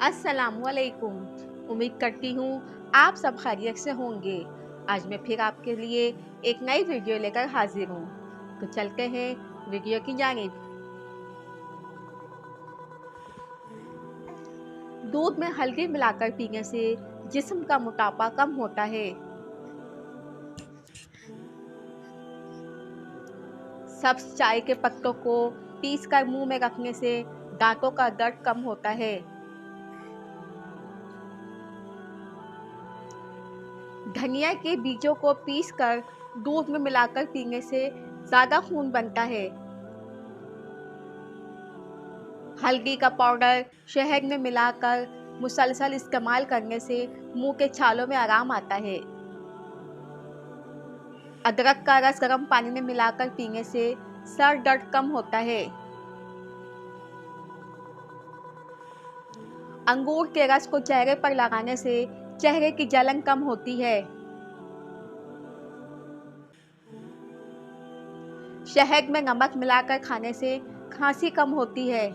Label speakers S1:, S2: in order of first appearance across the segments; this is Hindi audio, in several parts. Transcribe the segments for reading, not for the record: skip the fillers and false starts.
S1: अस्सलामुअलैकुम। उम्मीद करती हूँ आप सब खैरियत से होंगे। आज मैं फिर आपके लिए एक नई वीडियो लेकर हाजिर हूँ। तो चलते हैं वीडियो की जानिब। दूध में हल्दी मिलाकर पीने से जिस्म का मोटापा कम होता है। सब्ज चाय के पत्तों को पीसकर मुंह में रखने से दांतों का दर्द कम होता है। धनिया के बीजों को पीसकर दूध में मिलाकर पीने से ज़्यादा खून बनता है। हल्दी का पाउडर शहद में मिलाकर मुसलसल इस्तेमाल करने से मुंह के छालों में आराम आता है। अदरक का रस गर्म पानी में मिलाकर पीने से सर दर्द कम होता है। अंगूर के रस को चेहरे पर लगाने से चेहरे की जलन कम होती है। शहद में नमक मिलाकर खाने से खांसी कम होती है।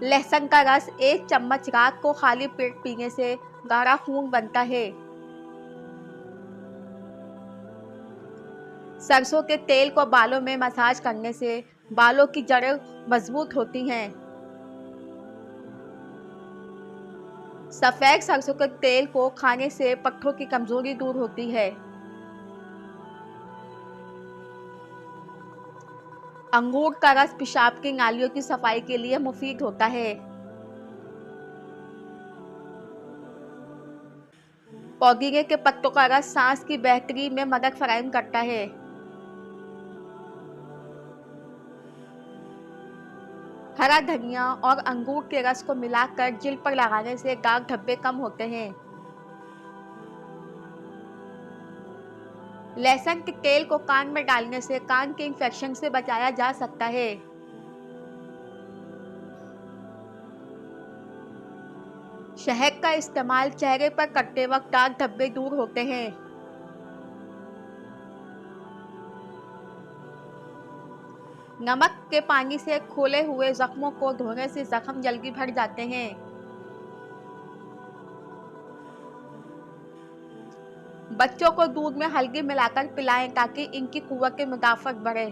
S1: लहसुन का रस 1 चम्मच रात को खाली पेट पीने से गाढ़ा खून बनता है। सरसों के तेल को बालों में मसाज करने से बालों की जड़ें मजबूत होती हैं। सफ़ेद सरसों के तेल को खाने से पट्टों की कमजोरी दूर होती है। अंगूर का रस पेशाब की नालियों की सफाई के लिए मुफीद होता है। पुदीने के पत्तों का रस सांस की बेहतरी में मदद फराहम करता है। हरा धनिया और अंगूर के रस को मिलाकर जिल्द पर लगाने से दाग धब्बे कम होते हैं। लहसुन के तेल को कान में डालने से कान के इन्फेक्शन से बचाया जा सकता है। शहद का इस्तेमाल चेहरे पर करते वक्त दाग धब्बे दूर होते हैं। नमक के पानी से खोले हुए जख्मों को धोने से जख्म जल्दी भर जाते हैं। बच्चों को दूध में हल्दी मिलाकर पिलाएं ताकि इनकी कुव्वत मुदाफ़त बढ़े।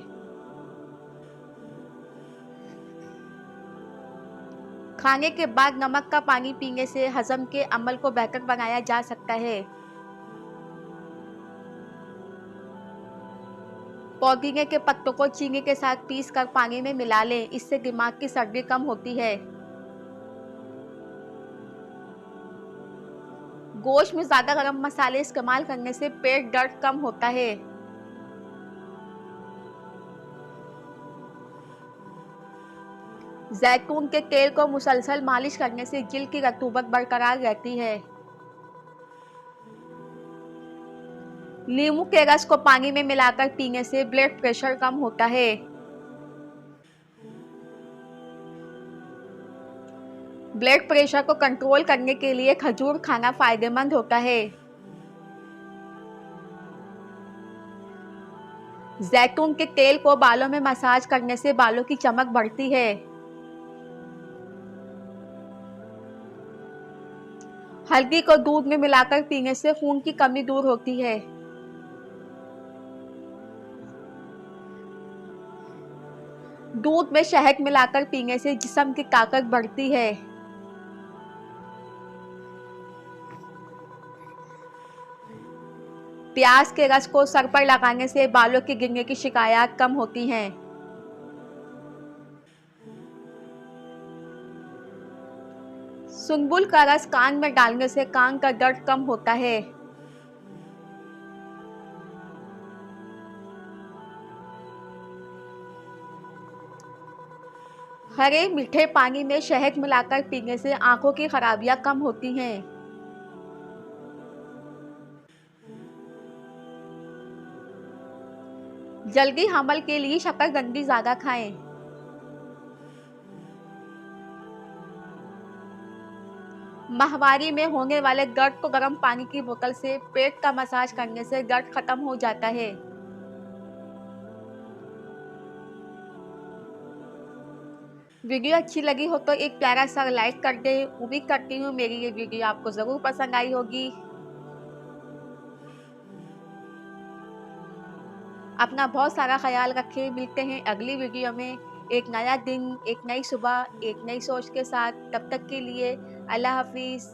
S1: खाने के बाद नमक का पानी पीने से हजम के अमल को बेहतर बनाया जा सकता है। पुदीने के पत्तों को चीनी के साथ पीसकर पानी में मिला लें, इससे दिमाग की सर्दी कम होती है। गोश्त में ज़्यादा गरम मसाले इस्तेमाल करने से पेट दर्द कम होता है। जैतून के तेल को मुसलसल मालिश करने से जिल्द की रतूबत बरकरार रहती है। नींबू के रस को पानी में मिलाकर पीने से ब्लड प्रेशर कम होता है। ब्लड प्रेशर को कंट्रोल करने के लिए खजूर खाना फायदेमंद होता है। जैतून के तेल को बालों में मसाज करने से बालों की चमक बढ़ती है। हल्दी को दूध में मिलाकर पीने से खून की कमी दूर होती है। दूध में शहद मिलाकर पीने से जिस्म की ताकत बढ़ती है। प्याज के रस को सर पर लगाने से बालों के गिरने की शिकायत कम होती हैं। सुंबुल का रस कान में डालने से कान का दर्द कम होता है। हरे मीठे पानी में शहद मिलाकर पीने से आंखों की खराबियां कम होती हैं। जल्दी हमल के लिए शकरकंदी ज़्यादा खाएं। माहवारी में होने वाले दर्द को गर्म पानी की बोतल से पेट का मसाज करने से दर्द खत्म हो जाता है। वीडियो अच्छी लगी हो तो एक प्यारा सा लाइक कर दें। उम्मीद करती हूँ मेरी ये वीडियो आपको ज़रूर पसंद आई होगी। अपना बहुत सारा ख्याल रखें। मिलते हैं अगली वीडियो में एक नया दिन, एक नई सुबह, एक नई सोच के साथ। तब तक के लिए अल्लाह हाफ़िज़।